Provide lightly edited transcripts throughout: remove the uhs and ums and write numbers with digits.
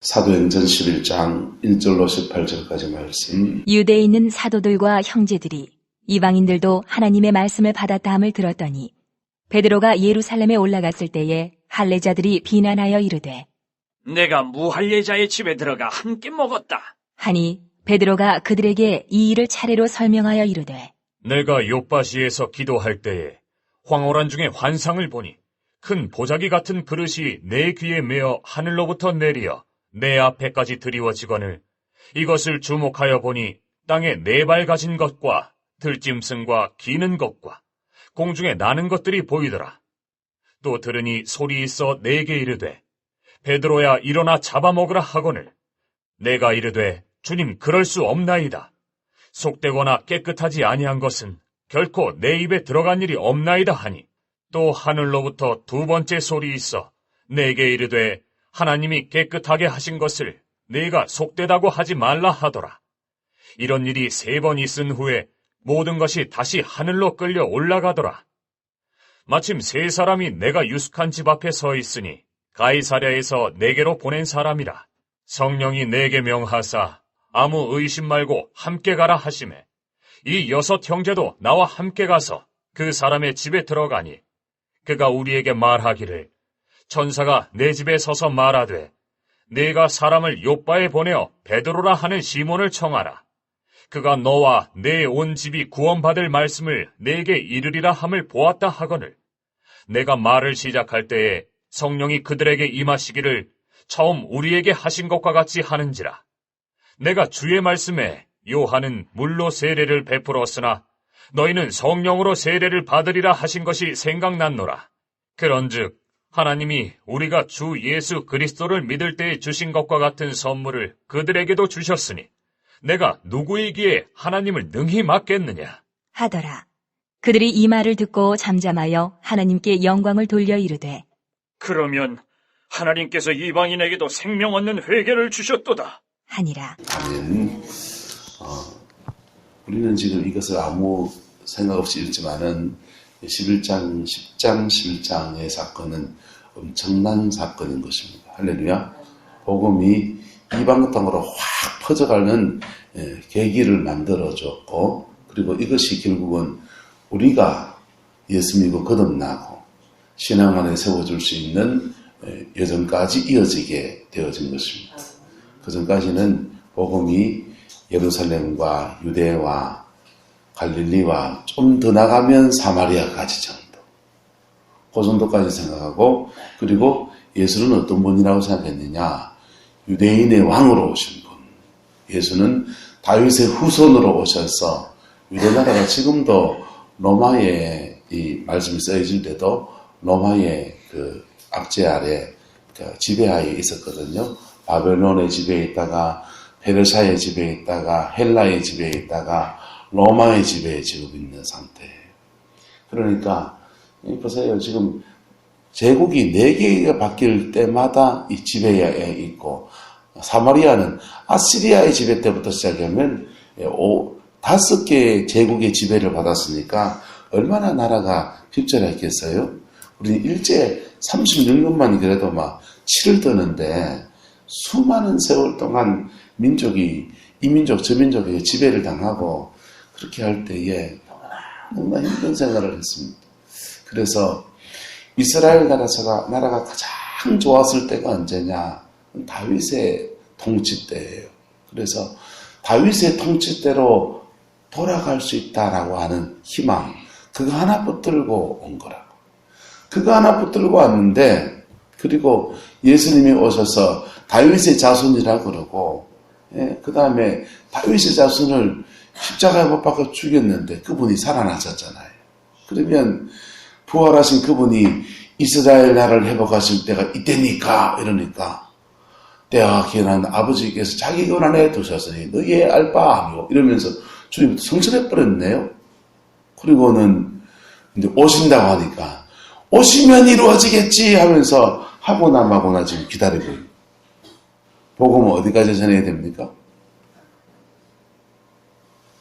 사도행전 11장 1절로 18절까지 말씀. 유대에 있는 사도들과 형제들이 이방인들도 하나님의 말씀을 받았다함을 들었더니 베드로가 예루살렘에 올라갔을 때에 할례자들이 비난하여 이르되 내가 무할례자의 집에 들어가 함께 먹었다 하니 베드로가 그들에게 이 일을 차례로 설명하여 이르되 내가 요빠시에서 기도할 때에 황홀한 중에 환상을 보니 큰 보자기 같은 그릇이 내 귀에 메어 하늘로부터 내리어 내 앞에까지 드리워지거늘 이것을 주목하여 보니 땅에 네 발 가진 것과 들짐승과 기는 것과 공중에 나는 것들이 보이더라. 또 들으니 소리 있어 내게 이르되 베드로야 일어나 잡아먹으라 하거늘 내가 이르되 주님 그럴 수 없나이다. 속되거나 깨끗하지 아니한 것은 결코 내 입에 들어간 일이 없나이다 하니 또 하늘로부터 두 번째 소리 있어 내게 이르되 하나님이 깨끗하게 하신 것을 네가 속되다고 하지 말라 하더라. 이런 일이 3번 있은 후에 모든 것이 다시 하늘로 끌려 올라가더라. 마침 3사람이 내가 유숙한 집 앞에 서 있으니 가이사랴에서 내게로 보낸 사람이라. 성령이 내게 명하사 아무 의심 말고 함께 가라 하시매 이 6 형제도 나와 함께 가서 그 사람의 집에 들어가니 그가 우리에게 말하기를 천사가 내 집에 서서 말하되 네가 사람을 요빠에 보내어 베드로라 하는 시몬을 청하라. 그가 너와 내 온 집이 구원받을 말씀을 내게 이르리라 함을 보았다 하거늘 내가 말을 시작할 때에 성령이 그들에게 임하시기를 처음 우리에게 하신 것과 같이 하는지라. 내가 주의 말씀에 요한은 물로 세례를 베풀었으나 너희는 성령으로 세례를 받으리라 하신 것이 생각났노라. 그런즉 하나님이 우리가 주 예수 그리스도를 믿을 때에 주신 것과 같은 선물을 그들에게도 주셨으니 내가 누구이기에 하나님을 능히 맡겠느냐 하더라. 그들이 이 말을 듣고 잠잠하여 하나님께 영광을 돌려 이르되 그러면 하나님께서 이방인에게도 생명 얻는 회개를 주셨도다 하니라. 아멘. 우리는 지금 이것을 아무 생각 없이 읽지만은 10장 11장의 사건은 엄청난 사건인 것입니다. 할렐루야. 복음이 이방 땅으로 확 퍼져가는 계기를 만들어줬고, 그리고 이것이 결국은 우리가 예수 믿고 거듭나고 신앙 안에 세워줄 수 있는 여정까지 이어지게 되어진 것입니다. 그 전까지는 복음이 예루살렘과 유대와 갈릴리와 좀 더 나가면 사마리아까지 정도. 그 정도까지 생각하고, 그리고 예수는 어떤 분이라고 생각했느냐. 유대인의 왕으로 오신 분. 예수는 다윗의 후손으로 오셔서 유대나라가 지금도 로마의 이 말씀이 쓰여질 때도 로마의 그 압제 아래 그 지배하에 있었거든요. 바벨론의 지배에 있다가 페르시아의 지배에 있다가 헬라의 지배에 있다가 로마의 지배에 지금 있는 상태예요. 그러니까 보세요. 지금 제국이 4개가 바뀔 때마다 이 지배에 있고, 사마리아는 아시리아의 지배 때부터 시작하면 5개의 제국의 지배를 받았으니까 얼마나 나라가 핍절했겠어요? 우리는 일제 36년만이 그래도 막 치를 드는데 수많은 세월 동안 민족이 이 민족 저 민족에게 지배를 당하고 그렇게 할 때에 너무나 힘든 생활을 했습니다. 그래서 이스라엘 나라가 가장 좋았을 때가 언제냐? 다윗의 통치 때예요. 그래서 다윗의 통치 때로 돌아갈 수 있다라고 하는 희망, 그거 하나 붙들고 온 거라고. 그거 하나 붙들고 왔는데, 그리고 예수님이 오셔서 다윗의 자손이라고 그러고, 그 다음에 다윗의 자손을 십자가에 못 박아 죽였는데 그분이 살아나셨잖아요. 그러면 부활하신 그분이 이스라엘 나라를 회복하실 때가 이때니까 이러니까 때가 기원한 아버지께서 자기 권한에 두셨으니 너희의 알바 아니오 이러면서 주님 성천해버렸네요. 그리고는 이제 오신다고 하니까 오시면 이루어지겠지 하면서 하고나 마고나 지금 기다리고 있는. 복음은 어디까지 전해야 됩니까?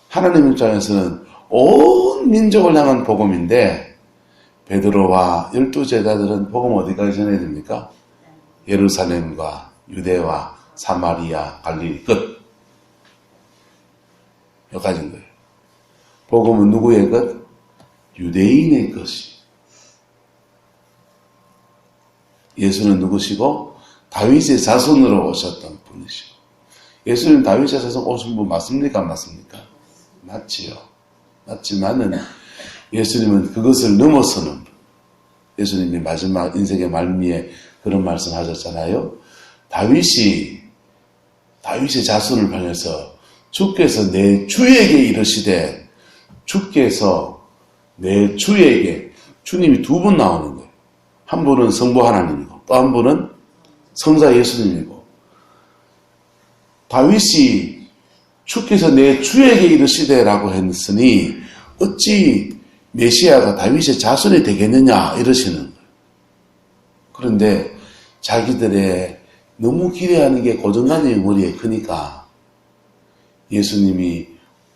하나님 입장에서는 온 민족을 향한 복음인데 베드로와 12제자들은 복음 어디까지 전해야 됩니까? 예루살렘과 유대와 사마리아, 갈릴리 끝. 여기까지인 거예요. 복음은 누구의 것? 유대인의 것이. 예수는 누구시고? 다윗의 자손으로 오셨던 분이시고. 예수는 다윗의 자손 오신 분 맞습니까? 안 맞습니까? 맞지요. 맞지만은 예수님은 그것을 넘어서는 분. 예수님이 마지막 인생의 말미에 그런 말씀 하셨잖아요. 다윗의 자손을 향해서 주께서 내 주에게 이르시되, 주께서 내 주에게, 주님이 두 분 나오는 거예요. 한 분은 성부 하나님이고 또 한 분은 성자 예수님이고, 다윗이 주께서 내 주에게 이르시되라고 했으니 어찌 메시아가 다윗의 자손이 되겠느냐 이러시는 거예요. 그런데 자기들의 너무 기대하는 게 고정관념이 머리에 크니까 예수님이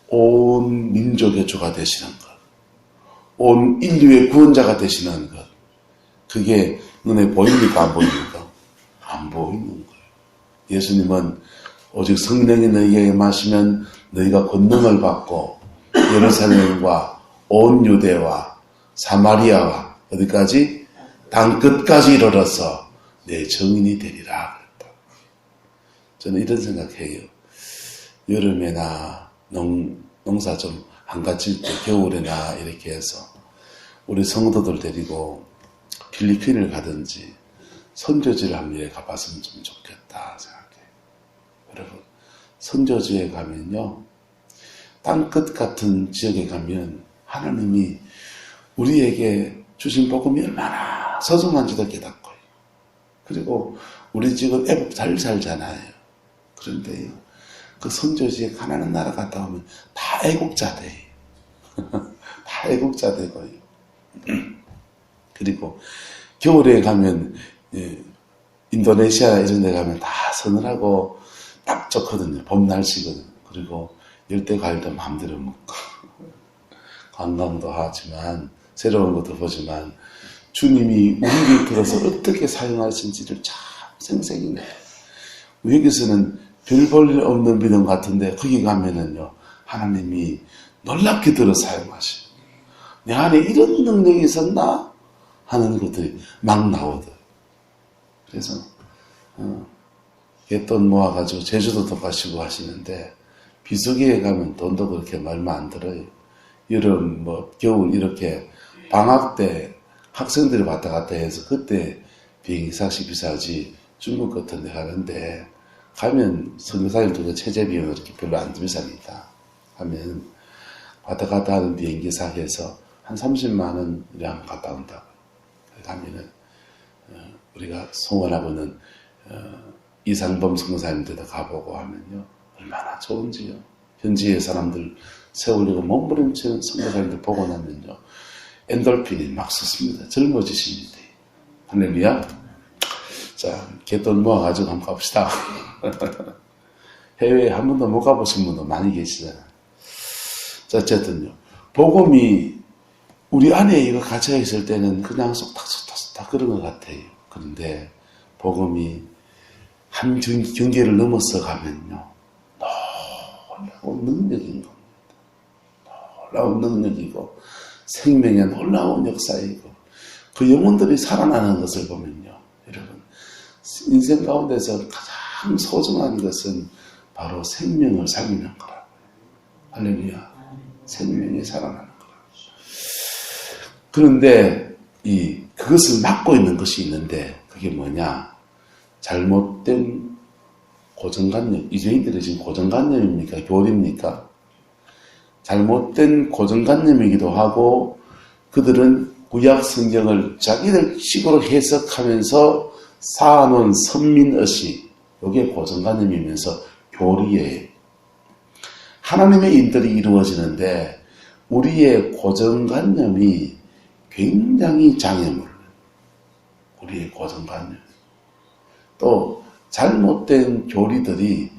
온 민족의 주가 되시는 것, 온 인류의 구원자가 되시는 것, 그게 눈에 보입니까? 안 보입니까? 안 보이는 거예요. 예수님은 오직 성령이 너희에게 임하시면 너희가 권능을 받고 예루살렘과 온 유대와 사마리아와 어디까지? 땅 끝까지 이르러서 내 증인이 되리라 그랬다. 저는 이런 생각해요. 여름에나 농사 좀 한가칠 때 겨울에나 이렇게 해서 우리 성도들 데리고 필리핀을 가든지 선교지를 한 일에 가봤으면 좀 좋겠다 생각해요. 여러분, 선교지에 가면요, 땅끝 같은 지역에 가면 하나님이 우리에게 주신 복음이 얼마나 소중한지도 깨닫고요. 그리고 우리 지금 애국 잘 살잖아요. 그런데요, 그 선교지에 가난한 나라 갔다 오면 다 애국자 돼요. 다 애국자 되고요. 그리고 겨울에 가면 인도네시아 이런 데 가면 다 서늘하고 딱 좋거든요. 봄 날씨거든요. 그리고 열대 과일도 마음대로 먹고 관광도 하지만 새로운 것도 보지만 주님이 우리를 들어서 어떻게 사용하신지를 참 생생히 내요. 여기서는 별 볼 일 없는 믿음 같은데 거기 가면은요, 하나님이 놀랍게 들어 사용하셔요. 내 안에 이런 능력이 있었나? 하는 것들이 막 나오더라고요. 그래서 돈 모아가지고 제주도도 가시고 하시는데 비수기에 가면 돈도 그렇게 얼마 안 들어요. 여름, 겨울 이렇게 방학 때 학생들이 왔다 갔다 해서 그때 비행기 값이 비싸지 중국 같은 데 가는데 가면 선교사님들도 체제 비용이 그렇게 별로 안 비쌉니다. 가면 왔다 갔다 하는 비행기 값에서 한 30만 원이랑 갔다 온다고. 가면은 우리가 송원하고는 이상범 선교사님들도 가보고 하면요, 얼마나 좋은지요. 현지의 사람들 세월이고 몸부림치는 선교사님들 보고 나면요, 엔돌핀이 막 솟습니다. 젊어지십니다. 할렐루야. 자, 갯돈 모아가지고 한번 가봅시다. 해외에 한 번도 못 가보신 분도 많이 계시잖아요. 자, 어쨌든요, 복음이 우리 안에 이거 갇혀 있을 때는 그냥 쏙닥 그런 것 같아요. 그런데 복음이 한 경계를 넘어서 가면요, 놀라운 능력인 겁니다. 놀라운 능력이고 생명의 놀라운 역사이고 그 영혼들이 살아나는 것을 보면요, 여러분, 인생 가운데서 가장 소중한 것은 바로 생명을 살리는 거라고요. 할렐루야. 생명이 살아나는 거라고요. 그런데 그것을 막고 있는 것이 있는데 그게 뭐냐? 잘못된 고정관념. 유대인들이 지금 고정관념입니까? 교리입니까? 잘못된 고정관념이기도 하고 그들은 구약 성경을 자기들 식으로 해석하면서 쌓아놓은 선민의식, 이게 고정관념이면서 교리예요. 하나님의 인들이 이루어지는데 우리의 고정관념이 굉장히 장애물, 우리의 고정관념, 또 잘못된 교리들이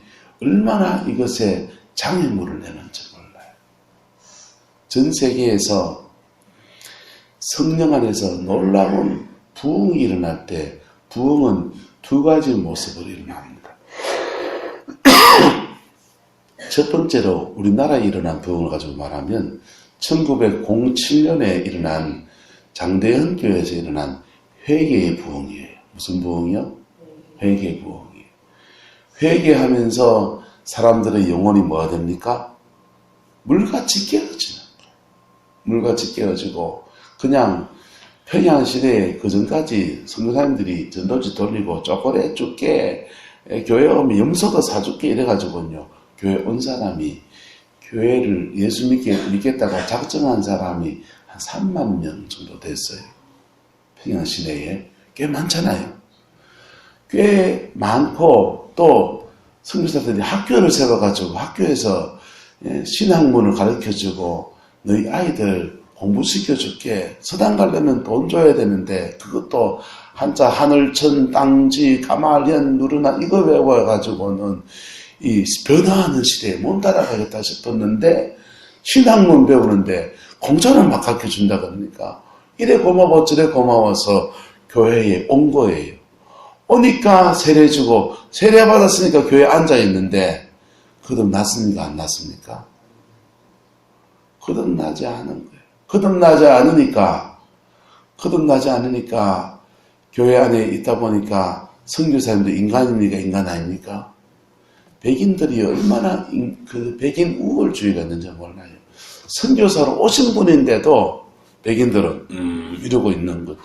얼마나 이것에 장애물을 내는지 몰라요. 전 세계에서 성령 안에서 놀라운 부흥이 일어날 때 부흥은 두 가지 모습으로 일어납니다. 첫 번째로 우리나라에 일어난 부흥을 가지고 말하면 1907년에 일어난 장대현 교회에서 일어난 회개의 부흥이에요. 무슨 부흥이요? 회개의 부흥이에요. 회개하면서 사람들의 영혼이 뭐가 됩니까? 물같이 깨어지는 거예요. 물같이 깨어지고 그냥 평양시대에 그전까지 선교사님들이 전도지 돌리고 쪼꼬레 줄게 교회 오면 염소도 사줄게 이래가지고요. 교회 온 사람이 교회를 예수 믿겠다고 작정한 사람이 한 3만 명 정도 됐어요. 평양시내에. 꽤 많잖아요. 꽤 많고 또 선교사들이 학교를 세워가지고 학교에서 신학문을 가르쳐주고 너희 아이들 공부시켜줄게. 서당 가려면 돈 줘야 되는데 그것도 한자 하늘천 땅지 가마련 누르나 이거 외워가지고는 이 변화하는 시대에 못 따라가겠다 싶었는데 신학문 배우는데 공짜를 막 가르쳐준다 그러니까 이래 고마워 저래 고마워서 교회에 온 거예요. 오니까 세례 주고 세례 받았으니까 교회에 앉아있는데 거듭났습니까? 안 났습니까? 거듭나지 않은 거예요. 거듭나지 않으니까 교회 안에 있다 보니까 선교사님도 인간입니까? 인간 아닙니까? 백인들이 얼마나 그 백인 우월주의가 있는지 몰라요. 선교사로 오신 분인데도 백인들은 이러고 있는 거죠.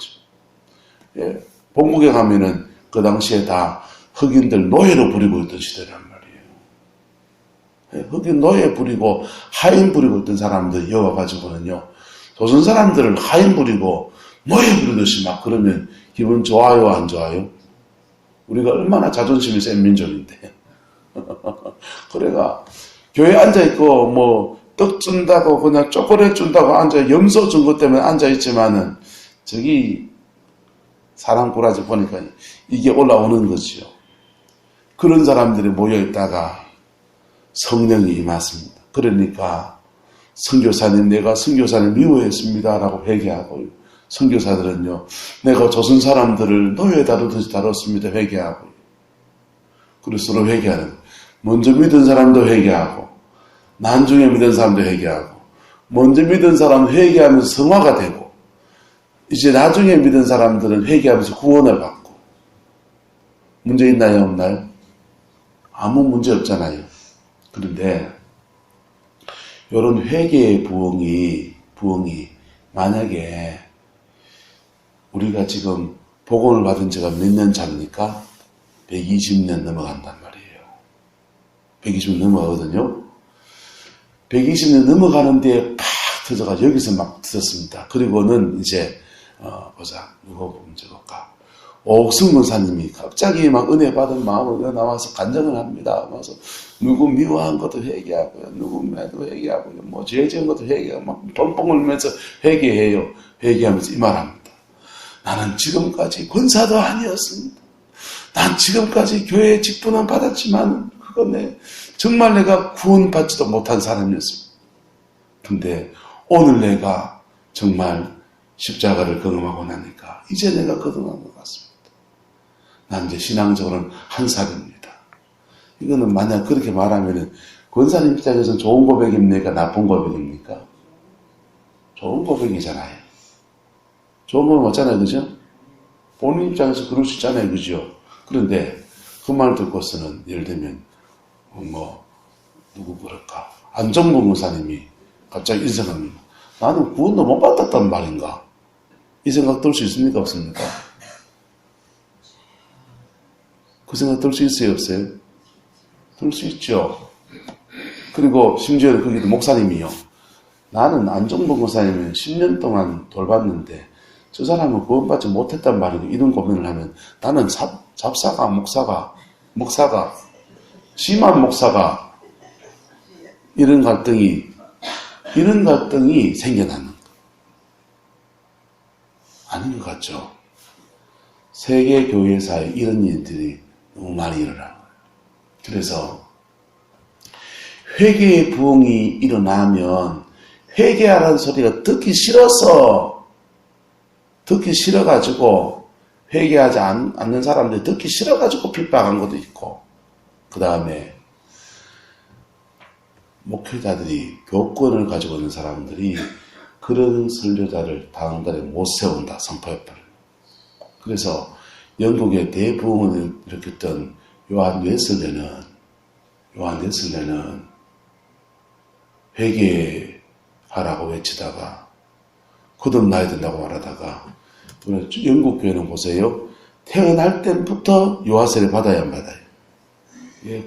예, 본국에 가면은 그 당시에 다 흑인들 노예로 부리고 있던 시대란 말이에요. 예, 흑인 노예 부리고 하인 부리고 있던 사람들 여와가지고는요. 조선 사람들을 하인 부리고 노예 부리듯이 막 그러면 기분 좋아요 안 좋아요? 우리가 얼마나 자존심이 센 민족인데. 그래가 교회에 앉아있고 뭐 떡 준다고 그냥 초콜릿 준다고 앉아 염소 준 것 때문에 앉아있지만은 저기 사람 꼬라지 보니까 이게 올라오는 거지요. 그런 사람들이 모여있다가 성령이 임했습니다. 그러니까 선교사님 내가 선교사님 미워했습니다 라고 회개하고요. 선교사들은요 내가 조선 사람들을 노예 다루듯이 다뤘습니다 회개하고요. 그리고 서로 회개하는 거예요. 먼저 믿은 사람도 회개하고 나중에 믿은 사람도 회개하고 먼저 믿은 사람은 회개하면서 성화가 되고 이제 나중에 믿은 사람들은 회개하면서 구원을 받고 문제 있나요? 없나요? 아무 문제 없잖아요. 그런데 이런 회개의 부흥이 만약에 우리가 지금 복음을 받은 지가 몇 년 차입니까? 120년 넘어간단 말이에요. 120년 넘어가거든요. 120년 넘어가는데 팍 터져가 여기서 막 터졌습니다. 그리고는 이제 보자 누구 먼저 볼까? 옥승 권사님이 갑자기 막 은혜 받은 마음으로 나와서 간증을 합니다. 와서 누구 미워한 것도 회개하고요, 누구 매도 회개하고요, 뭐 죄 지은 것도 회개하고 막 돈봉 울면서 회개해요. 회개하면서 이 말합니다. 나는 지금까지 권사도 아니었습니다. 난 지금까지 교회에 직분은 받았지만 그건 정말 내가 구원받지도 못한 사람이었습니다. 근데 오늘 내가 정말 십자가를 경험하고 나니까 이제 내가 거듭난 것 같습니다. 난 이제 신앙적으로는 한 살입니다. 이거는 만약 그렇게 말하면은 권사님 입장에서는 좋은 고백입니까? 나쁜 고백입니까? 좋은 고백이잖아요. 좋은 고백 맞잖아요. 그죠? 본인 입장에서 그럴 수 있잖아요. 그죠? 그런데 그 말 듣고서는 예를 들면 누구 그럴까? 안정범 목사님이 갑자기 이 생각합니다. 나는 구원도 못 받았단 말인가? 이 생각 들 수 있습니까? 없습니까? 그 생각 들 수 있어요? 없어요? 들 수 있죠. 그리고 심지어 거기도 목사님이요. 나는 안정범 목사님은 10년 동안 돌봤는데 저 사람은 구원받지 못했단 말이고 이런 고민을 하면 나는 잡사가 목사가 심한 목사가 이런 갈등이 생겨나는 거 아닌 것 같죠? 세계 교회사에 이런 일들이 너무 많이 일어나는 거예요. 그래서 회개의 부흥이 일어나면 회개하라는 소리가 듣기 싫어가지고 회개하지 않는 사람들이 듣기 싫어가지고 핍박한 것도 있고 그 다음에 목회자들이 교권을 가지고 있는 사람들이 그런 선교자를 다음 달에 못 세운다 선포해버려요. 그래서 영국의 대부흥을 일으켰던 요한 웨슬레는 회개하라고 외치다가 거듭나야 된다고 말하다가 영국 교회는 보세요. 태어날 때부터 요하세를 받아야 받아요.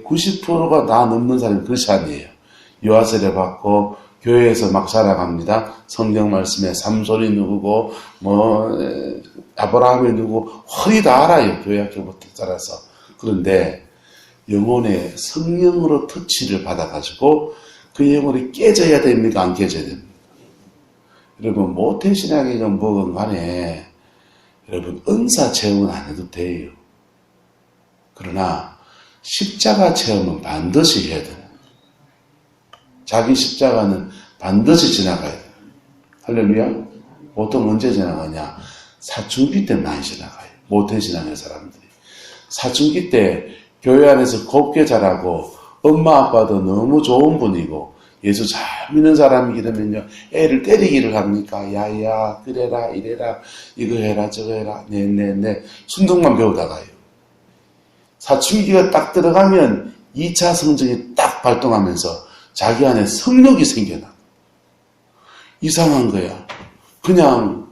90%가 다 넘는 사람이 그것이 아니에요. 요하세를 받고 교회에서 막 살아갑니다. 성경 말씀에 삼손이 누구고 아브라함이 누구고 허리 다 알아요. 교회 학교부터 따라서. 그런데 영혼의 성령으로 터치를 받아가지고 그 영혼이 깨져야 됩니까? 안 깨져야 됩니까? 여러분 모태신앙이건 뭐건 간에 여러분 은사 체험은 안 해도 돼요. 그러나 십자가 체험은 반드시 해야 돼요. 자기 십자가는 반드시 지나가야 돼요. 할렐루야. 보통 언제 지나가냐? 사춘기 때 많이 지나가요. 모태신앙의 사람들이. 사춘기 때 교회 안에서 곱게 자라고 엄마 아빠도 너무 좋은 분이고 예수 잘 믿는 사람이 이러면요 애를 때리기를 합니까? 야야 그래라 이래라 이거 해라 저거 해라 네네네 순둥만 배우다가요. 사춘기가 딱 들어가면 2차 성정이 딱 발동하면서 자기 안에 성욕이 생겨나. 이상한 거야. 그냥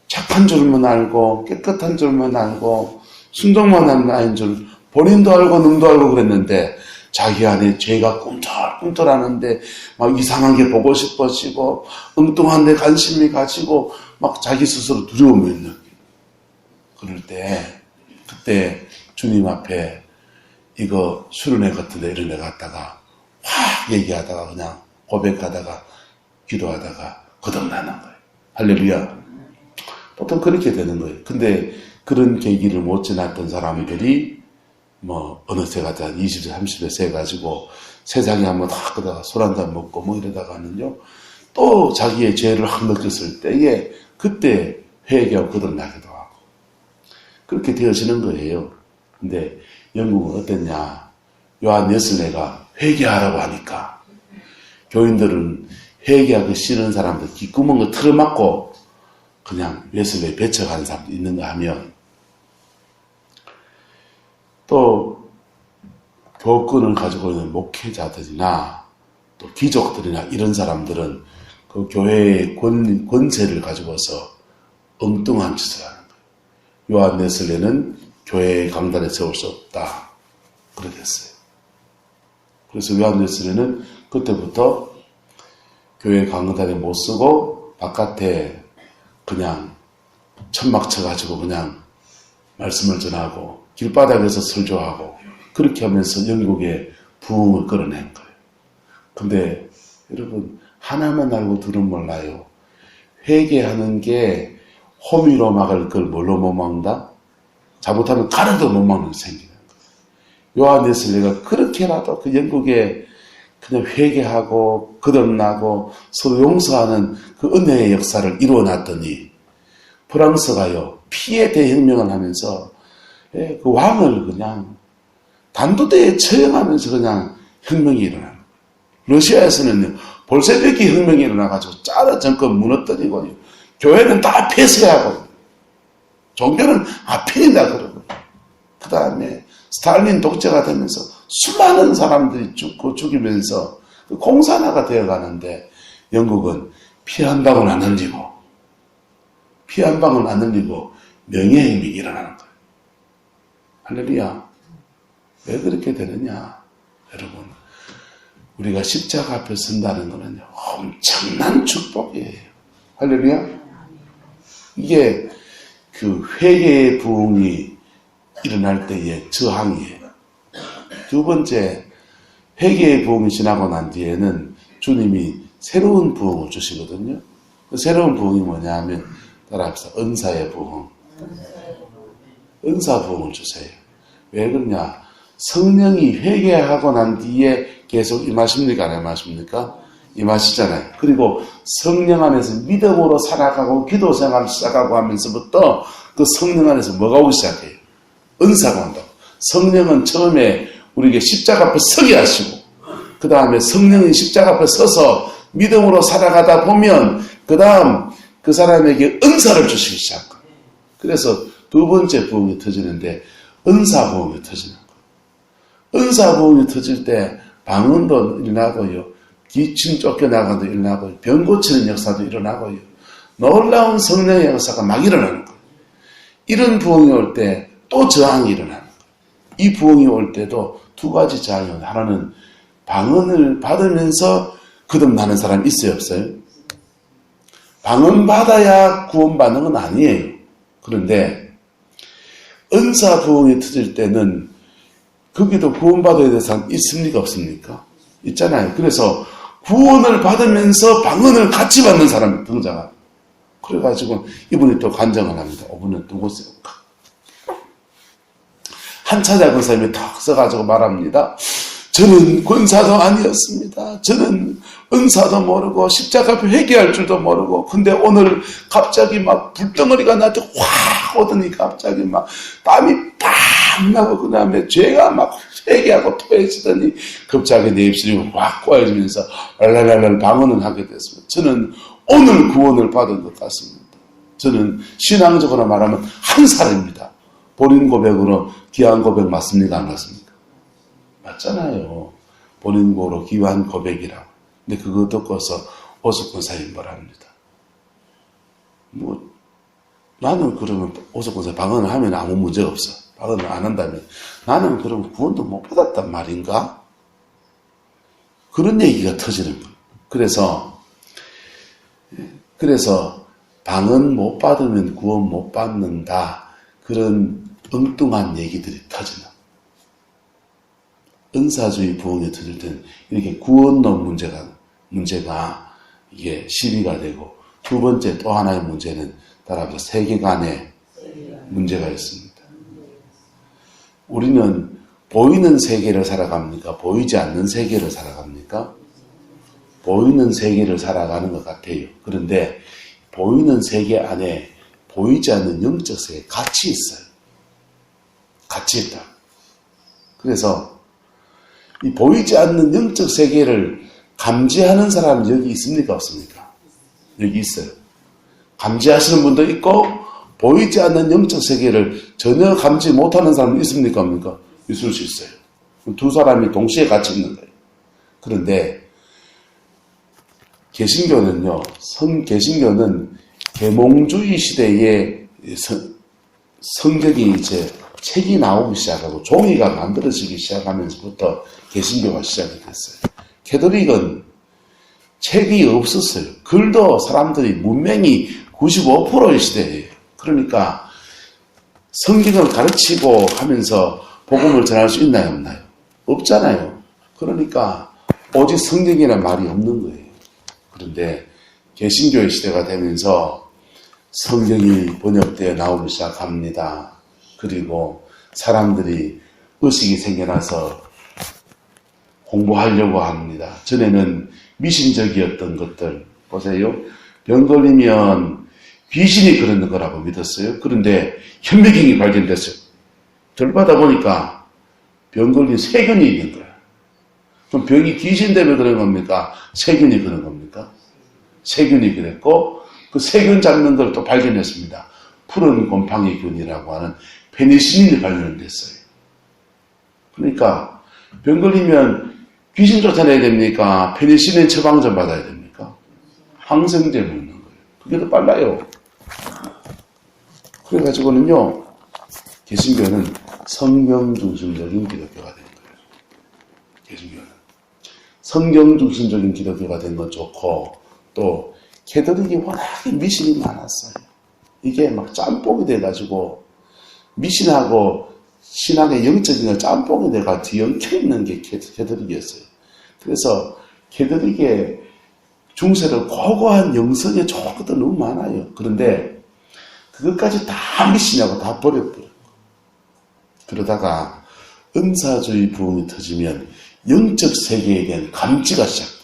착한 줄만 알고 깨끗한 줄만 알고 순종만 하는 줄 본인도 알고 놈도 알고 그랬는데 자기 안에 죄가 꿈틀꿈틀하는데 막 이상한 게 보고 싶어지고 엉뚱한 데 관심이 가지고 막 자기 스스로 두려움을 느껴. 그럴 때 그때 주님 앞에 이거 수련회 같은데 이런 데 갔다가 확 얘기하다가 그냥 고백하다가 기도하다가 거듭나는 거예요. 할렐루야. 보통 그렇게 되는 거예요. 근데 그런 계기를 못 지났던 사람들이 어느새 가다 20세, 30세 세가지고 세상에 한번 다 끄다가 술 한잔 먹고 이러다가는요, 또 자기의 죄를 확 느꼈을 때에 그때 회개하고 거듭나기도 하고. 그렇게 되어지는 거예요. 근데 영국은 어땠냐? 요한 웨슬레가 회개하라고 하니까 교인들은 회개하기 싫은 사람들 귓구멍을 틀어막고 그냥 웨슬레에 배쳐가는 사람도 있는가 하면 또 교권을 가지고 있는 목회자들이나 또 귀족들이나 이런 사람들은 그 교회의 권세를 가지고서 엉뚱한 짓을 하는 거예요. 요한 웨슬레는 교회의 강단에 세울 수 없다. 그렇게 했어요. 그래서 요한 웨슬레는 그때부터 교회 강단에 못 쓰고 바깥에 그냥 천막 쳐가지고 그냥 말씀을 전하고 길바닥에서 설교하고 그렇게 하면서 영국의 부흥을 끌어낸 거예요. 근데 여러분 하나만 알고 둘은 몰라요. 회개하는 게 호미로 막을 걸 뭘로 못 막는다? 잘못하면 가르도 못 막는 게 생기는 거예요. 요한 웨슬레가 그렇게라도 그 영국에 그냥 회개하고 거듭나고 서로 용서하는 그 은혜의 역사를 이루어놨더니 프랑스가요 피해 대혁명을 하면서 그 왕을 그냥 단두대에 처형하면서 그냥 혁명이 일어나는 거예요. 러시아에서는 볼셰비키 혁명이 일어나가지고 짜르 정권 무너뜨리고 교회는 다 폐쇄하고 종교는 아핀이다 그러고 그 다음에 스탈린 독재가 되면서 수많은 사람들이 죽고 죽이면서 공산화가 되어가는데 영국은 피 한 방울 안 흘리고 명예훼손이 일어나는 거예요. 할렐루야. 왜 그렇게 되느냐? 여러분 우리가 십자가 앞에 선다는 것은 엄청난 축복이에요. 할렐루야. 이게 그 회개의 부흥이 일어날 때의 저항이에요. 두 번째, 회개의 부흥이 지나고 난 뒤에는 주님이 새로운 부흥을 주시거든요. 그 새로운 부흥이 뭐냐 하면 따라합시다. 은사의 부흥. 은사 부흥을 주세요. 왜 그러냐? 성령이 회개하고 난 뒤에 계속 임하십니까? 안 임하십니까? 임하시잖아요. 그리고 성령 안에서 믿음으로 살아가고 기도 생활을 시작하고 하면서부터 그 성령 안에서 뭐가 오기 시작해요? 은사가 온다고. 성령은 처음에 우리에게 십자가 앞에 서게 하시고 그 다음에 성령이 십자가 앞에 서서 믿음으로 살아가다 보면 그 다음 그 사람에게 은사를 주시기 시작합니다. 그래서 두 번째 부흥이 터지는데 은사 부흥이 터지는 거예요. 은사 부흥이 터질 때 방언도 일어나고요. 기침 쫓겨나가도 일어나고요. 병 고치는 역사도 일어나고요. 놀라운 성령의 역사가 막 일어나는 거예요. 이런 부흥이 올 때 또 저항이 일어나는 거예요. 이 부흥이 올 때도 두 가지 저항이 오요. 하나는 방언을 받으면서 거듭나는 사람이 있어요, 없어요? 방언 받아야 구원받는 건 아니에요. 그런데 은사 부흥이 터질 때는 거기도 구원받아야 될 사람 있습니까, 없습니까? 있잖아요. 그래서 구원을 받으면서 방언을 같이 받는 사람이 등장합니다. 그래가지고 이분이 또 간증을 합니다. 이분은 누구세요? 한차자 권사님이 탁 써가지고 말합니다. 저는 권사도 아니었습니다. 저는 은사도 모르고 십자가 앞에 회개할 줄도 모르고 근데 오늘 갑자기 막 불덩어리가 나한테 확 오더니 갑자기 막 땀이 팍 나고 그 다음에 죄가 막 회개하고 토해지더니 갑자기 내 입술이 확 꼬여지면서 랄랄랄랄 방언을 하게 됐습니다. 저는 오늘 구원을 받은 것 같습니다. 저는 신앙적으로 말하면 한 살입니다. 본인 고백으로 귀한 고백 맞습니까? 안 맞습니까? 맞잖아요. 본인 고로 귀한 고백이라고. 근데 그거 듣고서 오석권사님 뭐랍니다. 나는 그러면 오석권사 방언을 하면 아무 문제가 없어. 방언을 안 한다면 나는 그럼 구원도 못 받았단 말인가? 그런 얘기가 터지는 거예요. 그래서 방언 못 받으면 구원 못 받는다. 그런 엉뚱한 얘기들이 터지는 거예요. 은사주의 부흥이 터질 때는 이렇게 구원론 문제가 이게 시비가 되고 두 번째 또 하나의 문제는 따라서 세계관에 문제가 있습니다. 우리는 보이는 세계를 살아갑니까? 보이지 않는 세계를 살아갑니까? 보이는 세계를 살아가는 것 같아요. 그런데 보이는 세계 안에 보이지 않는 영적 세계 같이 있어요. 같이 있다. 그래서 이 보이지 않는 영적 세계를 감지하는 사람은 여기 있습니까? 없습니까? 여기 있어요. 감지하시는 분도 있고 보이지 않는 영적 세계를 전혀 감지 못하는 사람은 있습니까? 없습니까? 있을 수 있어요. 두 사람이 동시에 같이 있는 거예요. 그런데 개신교는요. 개신교는 계몽주의 시대에 성경이 이제 책이 나오기 시작하고 종이가 만들어지기 시작하면서부터 개신교가 시작이 됐어요. 캐톨릭은 책이 없었어요. 글도 사람들이 문맹이 95%의 시대예요. 그러니까 성경을 가르치고 하면서 복음을 전할 수 있나요? 없나요? 없잖아요. 그러니까 오직 성경이라는 말이 없는 거예요. 그런데 개신교의 시대가 되면서 성경이 번역되어 나오기 시작합니다. 그리고 사람들이 의식이 생겨나서 공부하려고 합니다. 전에는 미신적이었던 것들 보세요. 병 걸리면 귀신이 그러는 거라고 믿었어요. 그런데 현미경이 발견됐어요. 절받아 보니까 병 걸린 세균이 있는 거야. 그럼 병이 귀신 때문에 그런 겁니까? 세균이 그런 겁니까? 세균이 그랬고 그 세균 잡는 걸 또 발견했습니다. 푸른 곰팡이균이라고 하는 페니실린이 발견됐어요. 그러니까 병 걸리면 귀신 쫓아내야 됩니까? 페니실린 처방전 받아야 됩니까? 항생제 먹는 거예요. 그게 더 빨라요. 그래가지고는요, 개신교는 성경 중심적인 기독교가 된 거예요. 개신교는. 성경 중심적인 기독교가 된 건 좋고, 또, 캐톨릭이 워낙에 미신이 많았어요. 이게 막 짬뽕이 돼가지고, 미신하고 신학의 영적인 걸 짬뽕이 돼가 뒤엉켜 있는 게 캐톨릭이었어요. 그래서 캐톨릭의 중세를 고고한 영성에 좋은 것들 너무 많아요. 그런데 그것까지 다 미신하고 다 버려버려요. 그러다가 은사주의 부흥이 터지면 영적 세계에 대한 감지가 시작돼요.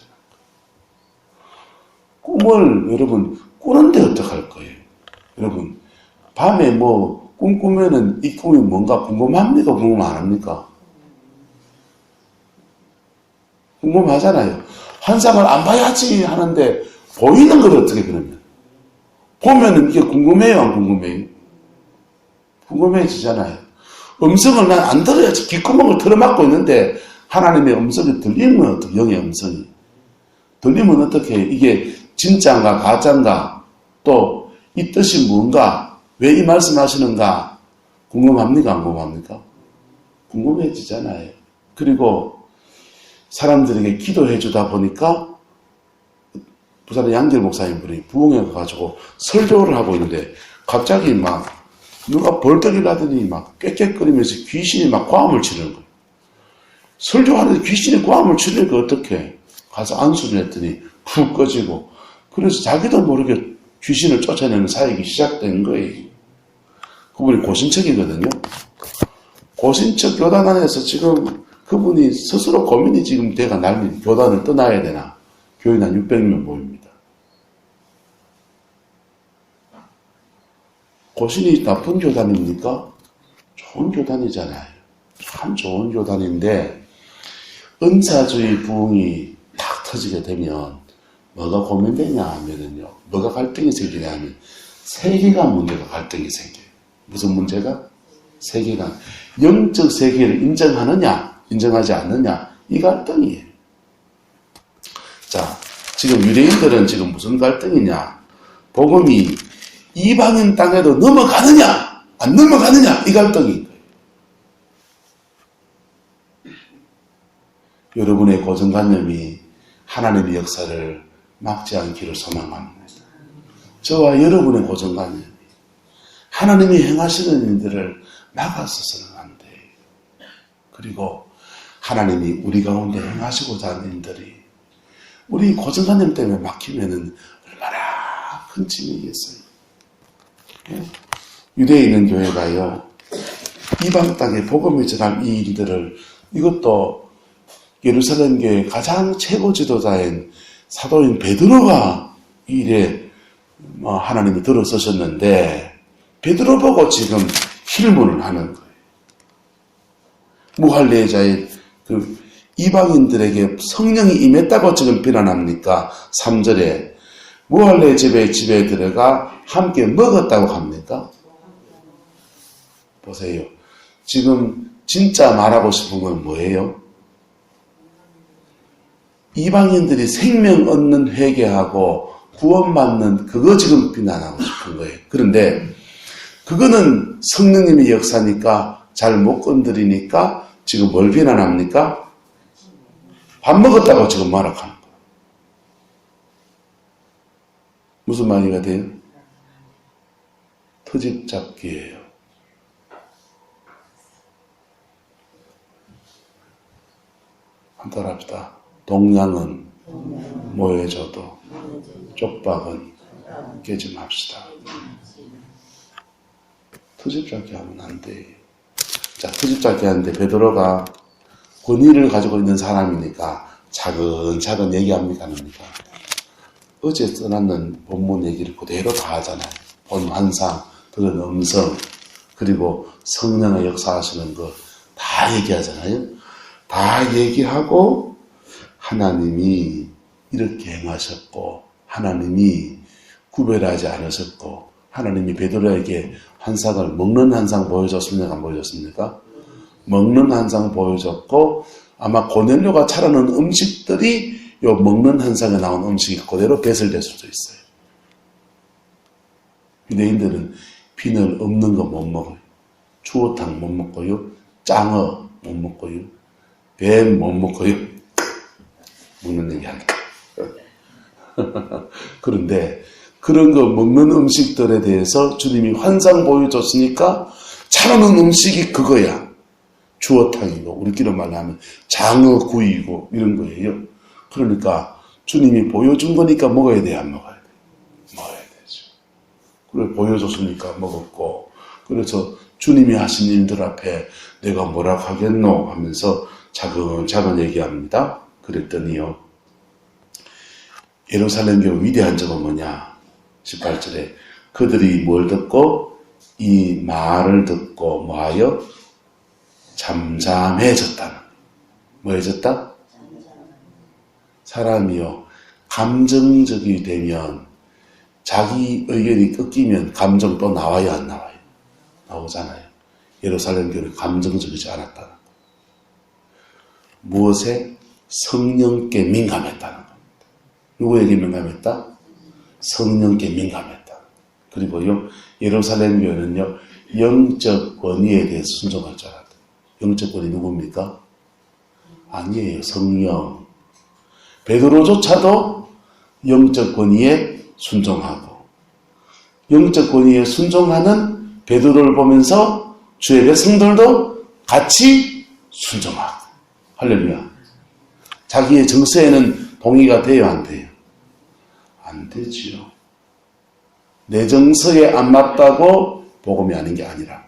꿈을 여러분 꾸는데 어떡할 거예요? 여러분 밤에 뭐 꿈꾸면은 이 꿈이 뭔가 궁금합니까? 궁금 안 합니까? 궁금하잖아요. 환상을 안 봐야지 하는데 보이는 걸 어떻게 그러면? 보면은 이게 궁금해요, 안 궁금해요? 궁금해지잖아요. 음성을 난 안 들어야지. 귓구멍을 틀어막고 있는데 하나님의 음성이 들리면 어떻게, 영의 음성이. 들리면 어떻게 해요? 이게 진짜인가 가짜인가 또 이 뜻이 뭔가 왜 이 말씀하시는가 궁금합니까? 안 궁금합니까? 궁금해지잖아요. 그리고 사람들에게 기도해 주다 보니까 부산의 양길 목사님 분이 부흥회 가가지고 설교를 하고 있는데 갑자기 막 누가 벌떡이라더니 막 꽥꽥거리면서 귀신이 막 고함을 치는 거예요. 설교하는데 귀신이 고함을 치니까 어떻게 가서 안수를 했더니 푹 꺼지고 그래서 자기도 모르게 귀신을 쫓아내는 사역이 시작된 거예요. 그분이 고신척이거든요. 고신척 교단 안에서 지금 그분이 스스로 고민이 지금 돼가 날린 교단을 떠나야 되나 교인 한 600명 모입니다. 고신이 나쁜 교단입니까? 좋은 교단이잖아요. 참 좋은 교단인데 은사주의 부흥이 탁 터지게 되면 뭐가 고민되냐 하면은요. 뭐가 갈등이 생기냐 하면 세계관 문제가 갈등이 생겨요. 무슨 문제가? 세계관. 영적 세계를 인정하느냐 인정하지 않느냐 이 갈등이에요. 자, 지금 유대인들은 지금 무슨 갈등이냐? 복음이 이방인 땅에도 넘어가느냐 안 넘어가느냐 이 갈등인 거예요. 여러분의 고정관념이 하나님의 역사를 막지 않기를 소망합니다. 저와 여러분의 고정관념이 하나님이 행하시는 일들을 막아서서는 안 돼요. 그리고 하나님이 우리 가운데 행하시고자 하는 일들이 우리 고정관념 때문에 막히면은 얼마나 큰 짐이겠어요. 유대인은 교회가요, 이방 땅에 복음을 전할 이 일들을 이것도 예루살렘 교회 가장 최고 지도자인 사도인 베드로가 이 일에 하나님이 들어서셨는데 베드로 보고 지금 힐문을 하는 거예요. 무할례자의 그 이방인들에게 성령이 임했다고 지금 비난합니까? 3절에 무할례 집에 들어가 함께 먹었다고 합니까? 보세요. 지금 진짜 말하고 싶은 건 뭐예요? 이방인들이 생명 얻는 회개하고 구원받는 그거 지금 비난하고 싶은 거예요. 그런데 그거는 성령님의 역사니까 잘 못 건드리니까 지금 뭘 비난합니까? 밥 먹었다고 지금 말하는 거예요. 무슨 말이가 돼요? 터집 잡기예요. 한번 합시다. 동양은 모여줘도 쪽박은 깨지 맙시다. 터집 잡기 하면 안 돼. 자, 터집 잡기 하는데 베드로가 권위를 가지고 있는 사람이니까 차근차근 얘기합니까? 안 합니까? 어제 써놨는 본문 얘기를 그대로 다 하잖아요. 본 환상, 들은 음성, 그리고 성령의 역사하시는 거 다 얘기하잖아요. 다 얘기하고 하나님이 이렇게 행하셨고 하나님이 구별하지 않으셨고 하나님이 베드로에게 환상을 먹는 환상 보여줬습니까? 안 보여줬습니까? 먹는 환상 보여줬고 아마 고넬료가 차려놓은 음식들이 요 먹는 환상에 나온 음식이 그대로 배설될 수도 있어요. 유대인들은 비늘 없는 거 못 먹어요. 추어탕 못 먹고요. 짱어 못 먹고요. 뱀 못 먹고요. 먹는 얘기 하니까. 그런데 그런 거 먹는 음식들에 대해서 주님이 환상 보여줬으니까 차려놓은 음식이 그거야. 추어탕이고 우리끼리 말하면 장어 구이고 이런 거예요. 그러니까 주님이 보여준 거니까 먹어야 돼, 안 먹어야 돼? 먹어야 되죠. 그래 보여줬으니까 먹었고 그래서 주님이 하신 일들 앞에 내가 뭐라고 하겠노 하면서 차근차근 얘기합니다. 그랬더니요. 예루살렘 교회 위대한 점은 뭐냐? 18절에 그들이 뭘 듣고 이 말을 듣고 뭐하여 잠잠해졌다는. 뭐 해졌다? 사람이요, 감정적이 되면 자기 의견이 꺾이면 감정 또 나와요, 안 나와요? 나오잖아요. 예루살렘 교회는 감정적이지 않았다는 거. 무엇에? 성령께 민감했다는 겁니다. 누구에게 민감했다? 성령께 민감했다. 그리고요, 예루살렘 교회는요, 영적 권위에 대해 순종할 줄 알았다. 영적 권위 누굽니까? 아니에요. 성령. 베드로조차도 영적 권위에 순종하고, 영적 권위에 순종하는 베드로를 보면서 주의 백성들도 같이 순종하고. 할렐루야. 자기의 정서에는 동의가 돼요, 안 돼요? 안 되지요. 내 정서에 안 맞다고 복음이 아닌 게 아니라,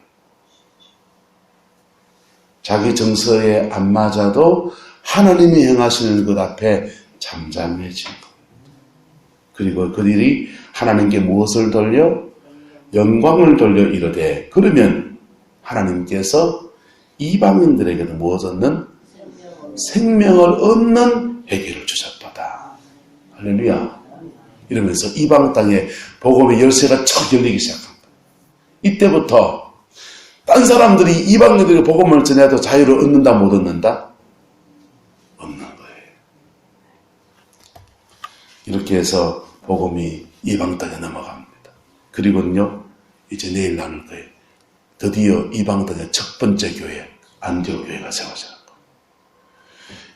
자기 정서에 안 맞아도 하나님이 행하시는 것 앞에 잠잠해진 겁니다. 그리고 그들이 하나님께 무엇을 돌려? 영광을 돌려 이르되, 그러면 하나님께서 이방인들에게도 무엇 얻는? 생명을 얻는 회개를 주셨도다. 할렐루야. 이러면서 이방 땅에 복음의 열쇠가 척 열리기 시작합니다. 이때부터 딴 사람들이 이방인들에게 복음을 전해도 자유를 얻는다, 못 얻는다? 얻는 거예요. 이렇게 해서 복음이 이방 땅에 넘어갑니다. 그리고는요, 이제 내일 나눌 거예요. 드디어 이방 땅의 첫 번째 교회, 안디옥 교회가 세워져요.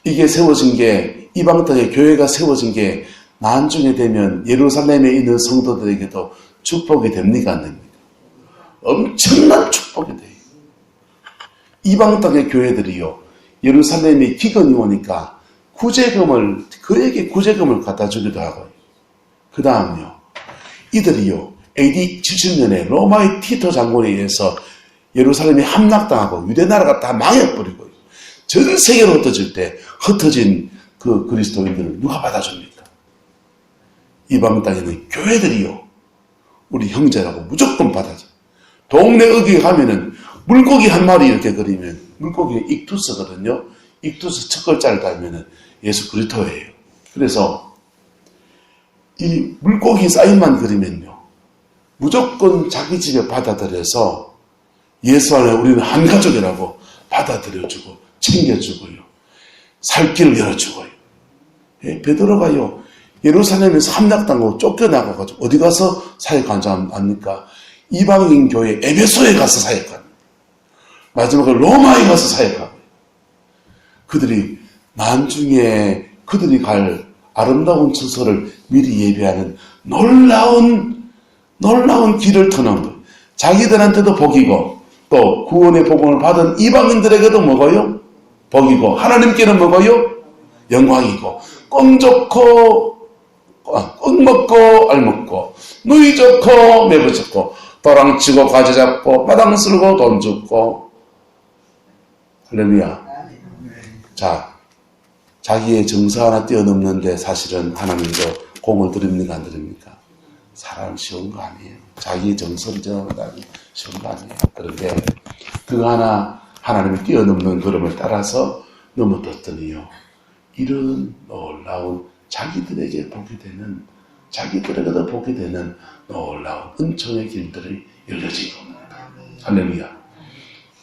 이게 세워진 게, 이방 땅에 교회가 세워진 게 나중에 되면 예루살렘에 있는 성도들에게도 축복이 됩니까, 안 됩니까? 엄청난 축복이 돼요. 이방 땅의 교회들이요, 예루살렘이 기근이 오니까 구제금을, 그에게 구제금을 갖다 주기도 하고요. 그 다음요, 이들이요, AD 70년에 로마의 티토 장군에 의해서 예루살렘이 함락당하고 유대나라가 다 망해버리고요. 전 세계로 흩어질 때 흩어진 그 그리스도인들을 누가 받아줍니까? 이방 땅에는 교회들이요, 우리 형제라고 무조건 받아줘. 동네 어디 가면은 물고기 한 마리 이렇게 그리면, 물고기는 익투스거든요. 익투스 첫 글자를 달면은 예수 그리스도예요. 그래서 이 물고기 사인만 그리면요, 무조건 자기 집에 받아들여서 예수 안에 우리는 한 가족이라고 받아들여주고 챙겨주고요, 살 길을 열어주고요. 베드로가요, 예루살렘에서 함락당하고 쫓겨나가가지고 어디 가서 사역하지 않습니까? 이방인 교회 에베소에 가서 사역합니다. 마지막에 로마에 가서 사역하고요. 그들이 나중에 그들이 갈 아름다운 처소를 미리 예비하는 놀라운 길을 터는 것. 자기들한테도 복이고, 또 구원의 복음을 받은 이방인들에게도 먹어요? 복이고, 하나님께는 먹어요? 영광이고, 꽝 먹고 알 먹고, 누이 좋고 매부 좋고, 도랑 치고 가지 잡고 마당 쓸고 돈 줍고. 할렐루야. 자, 자기의 정서 하나 뛰어넘는데 사실은 하나님도 공을 드립니까, 안 드립니까? 사람 쉬운 거 아니에요. 자기의 정서를 전한다는 쉬운 거 아니에요. 그런데 그 하나 하나님이 뛰어넘는 걸음을 따라서 넘어졌더니요, 이런 놀라운 자기들에게 보게 되는, 자기들에게도 보게 되는 놀라운 은총의 길들이 열려진 겁니다. 할렐루야.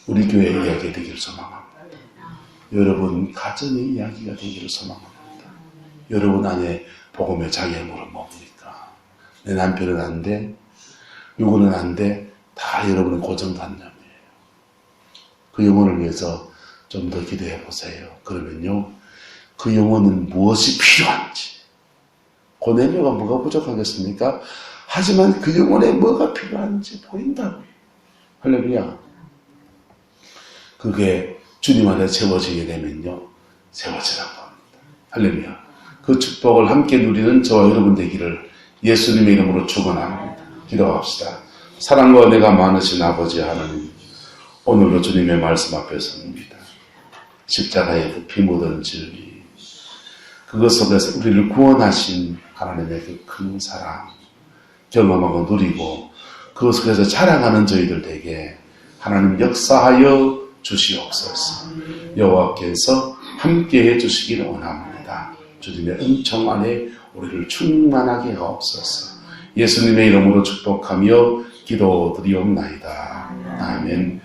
우리 교회 이야기가 되기를 소망합니다. 여러분 가정의 이야기가 되기를 소망합니다. 여러분 안에 복음의 장애물은 뭡니까? 내 남편은 안 돼, 누구는 안 돼, 다 여러분은 고정관념이에요. 그 영혼을 위해서 좀 더 기도해 보세요. 그러면요, 그 영혼은 무엇이 필요한지, 고넬료가 뭐가 부족하겠습니까? 하지만 그 영혼에 뭐가 필요한지 보인다고요. 할렐루야. 그게 주님 안에 채워지게 되면요, 세워지라고 합니다. 할렐루야. 그 축복을 함께 누리는 저와 여러분 되기를 예수님의 이름으로 축원합니다. 기도합시다. 사랑과 은혜가 많으신 아버지 하나님, 오늘도 주님의 말씀 앞에 섭니다. 십자가의 그 피 묻은 진리, 그것 속에서 우리를 구원하신 하나님의 그 큰 사랑 경험하고 누리고, 그것 속에서 자랑하는 저희들 되게 하나님 역사하여 주시옵소서. 여호와께서 함께해 주시기를 원합니다. 주님의 은총 안에 우리를 충만하게 하옵소서. 예수님의 이름으로 축복하며 기도드리옵나이다. 아멘.